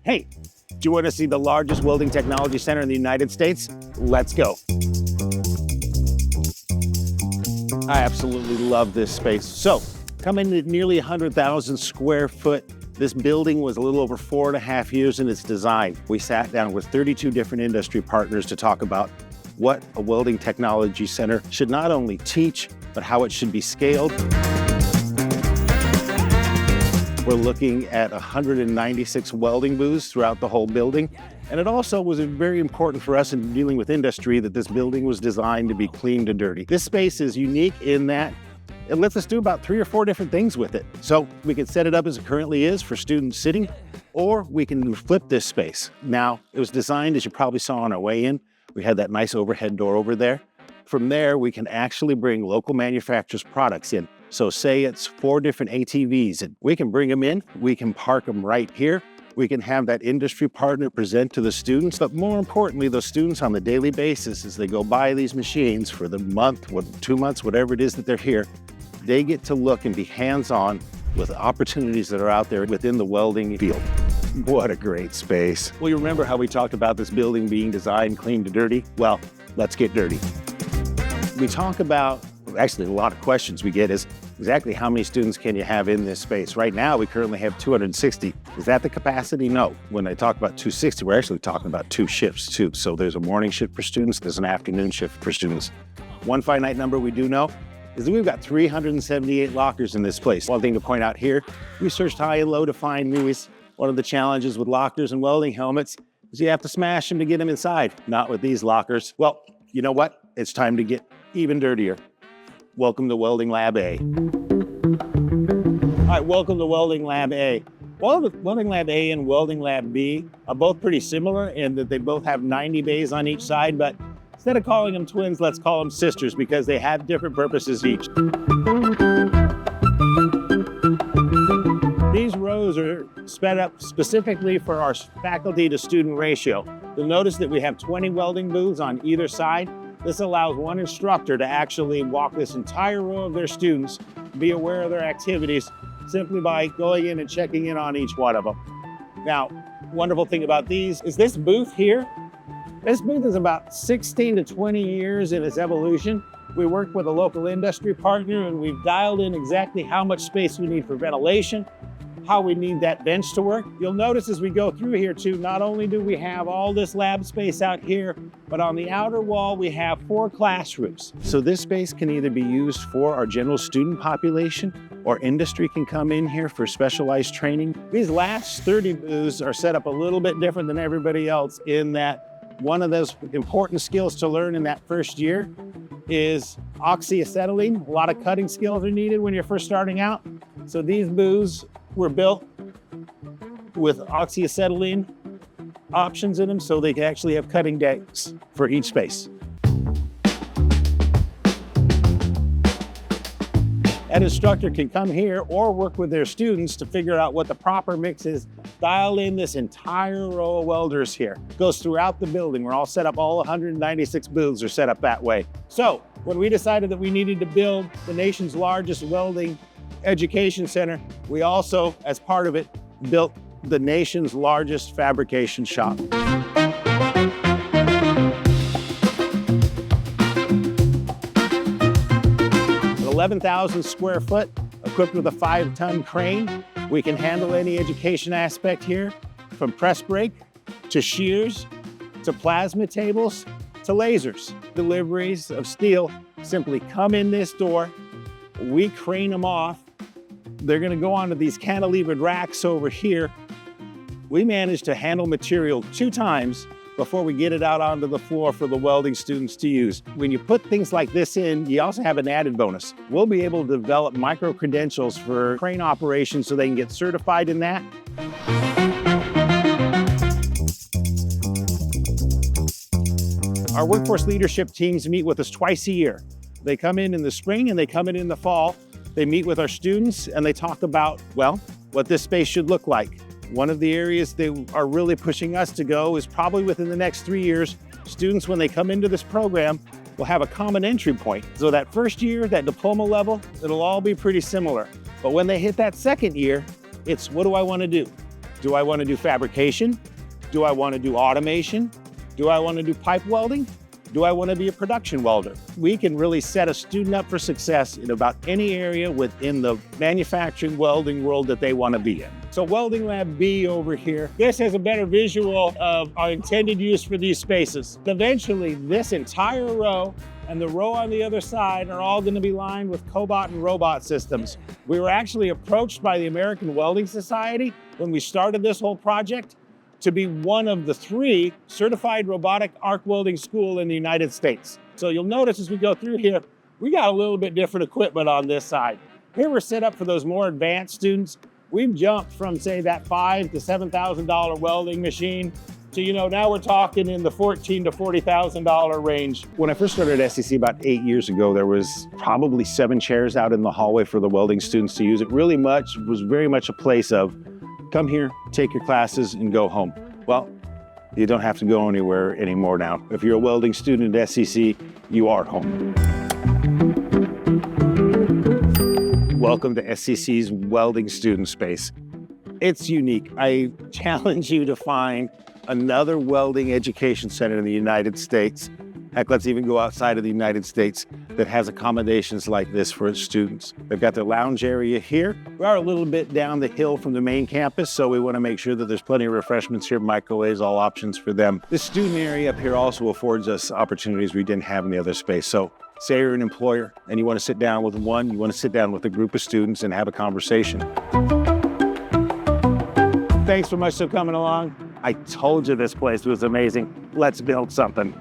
Hey, do you want to see the largest welding technology center in the United States? Let's go. I absolutely love this space. So, coming at nearly 100,000 square foot, this building was a little over 4.5 years in its design. We sat down with 32 different industry partners to talk about what a welding technology center should not only teach, but how it should be scaled. We're looking at 196 welding booths throughout the whole building. And it also was very important for us in dealing with industry that this building was designed to be clean to dirty. This space is unique in that it lets us do about 3 or 4 different things with it. So we can set it up as it currently is for students sitting, or we can flip this space. Now, it was designed, as you probably saw on our way in, we had that nice overhead door over there. From there, we can actually bring local manufacturers' products in. So say it's 4 different ATVs, and we can bring them in, we can park them right here. We can have that industry partner present to the students, but more importantly, those students on the daily basis, as they go by these machines for the month, 2 months, whatever it is that they're here, they get to look and be hands-on with opportunities that are out there within the welding field. What a great space. Well, you remember how we talked about this building being designed clean to dirty? Well, let's get dirty. We talk about, actually a lot of questions we get is, exactly how many students can you have in this space? Right now, we currently have 260. Is that the capacity? No. When I talk about 260, we're actually talking about 2 shifts too. So there's a morning shift for students, there's an afternoon shift for students. One finite number we do know is that we've got 378 lockers in this place. One thing to point out here, we searched high and low to find these. One of the challenges with lockers and welding helmets is you have to smash them to get them inside. Not with these lockers. Well, you know what? It's time to get even dirtier. Welcome to Welding Lab A. All right, welcome to Welding Lab A. Well, Welding Lab A and Welding Lab B are both pretty similar in that they both have 90 bays on each side, but instead of calling them twins, let's call them sisters because they have different purposes each. These rows are sped up specifically for our faculty to student ratio. You'll notice that we have 20 welding booths on either side. This allows one instructor to actually walk this entire row of their students, be aware of their activities, simply by going in and checking in on each one of them. Now, wonderful thing about these is this booth here. This booth is about 16 to 20 years in its evolution. We worked with a local industry partner and we've dialed in exactly how much space we need for ventilation, how we need that bench to work. You'll notice as we go through here too, not only do we have all this lab space out here, but on the outer wall, we have 4 classrooms. So this space can either be used for our general student population or industry can come in here for specialized training. These last 30 booths are set up a little bit different than everybody else in that one of those important skills to learn in that first year is oxyacetylene. A lot of cutting skills are needed when you're first starting out. So these booths were built with oxyacetylene options in them so they can actually have cutting decks for each space. An instructor can come here or work with their students to figure out what the proper mix is, dial in this entire row of welders here. It goes throughout the building. We're all set up, all 196 booths are set up that way. So when we decided that we needed to build the nation's largest welding education center, we also, as part of it, built the nation's largest fabrication shop. 11,000 square foot, equipped with a 5-ton crane. We can handle any education aspect here, from press brake to shears to plasma tables to lasers. Deliveries of steel simply come in this door, we crane them off. They're gonna go onto these cantilevered racks over here. We managed to handle material 2 times before we get it out onto the floor for the welding students to use. When you put things like this in, you also have an added bonus. We'll be able to develop micro-credentials for crane operations so they can get certified in that. Our workforce leadership teams meet with us twice a year. They come in the spring and they come in the fall. They meet with our students and they talk about, well, what this space should look like. One of the areas they are really pushing us to go is probably within the next 3 years, students, when they come into this program, will have a common entry point. So that first year, that diploma level, it'll all be pretty similar. But when they hit that second year, it's what do I want to do? Do I want to do fabrication? Do I want to do automation? Do I want to do pipe welding? Do I want to be a production welder? We can really set a student up for success in about any area within the manufacturing welding world that they want to be in. So Welding Lab B over here, this has a better visual of our intended use for these spaces. Eventually, this entire row and the row on the other side are all going to be lined with cobot and robot systems. We were actually approached by the American Welding Society when we started this whole project to be one of the 3 certified robotic arc welding school in the United States. So you'll notice as we go through here, we got a little bit different equipment on this side. Here we're set up for those more advanced students. We've jumped from, say, that $5,000 to $7,000 welding machine to, now we're talking in the $14,000 to $40,000 range. When I first started at SCC about 8 years ago, there was probably 7 chairs out in the hallway for the welding students to use. It was very much a place of, come here, take your classes, and go home. Well, you don't have to go anywhere anymore now. If you're a welding student at SCC, you are home. Welcome to SCC's welding student space. It's unique. I challenge you to find another welding education center in the United States. Heck, let's even go outside of the United States that has accommodations like this for its students. They've got their lounge area here. We are a little bit down the hill from the main campus, so we want to make sure that there's plenty of refreshments here, microwaves, all options for them. This student area up here also affords us opportunities we didn't have in the other space. So say you're an employer and you want to sit down with you want to sit down with a group of students and have a conversation. Thanks so much for coming along. I told you this place was amazing. Let's build something.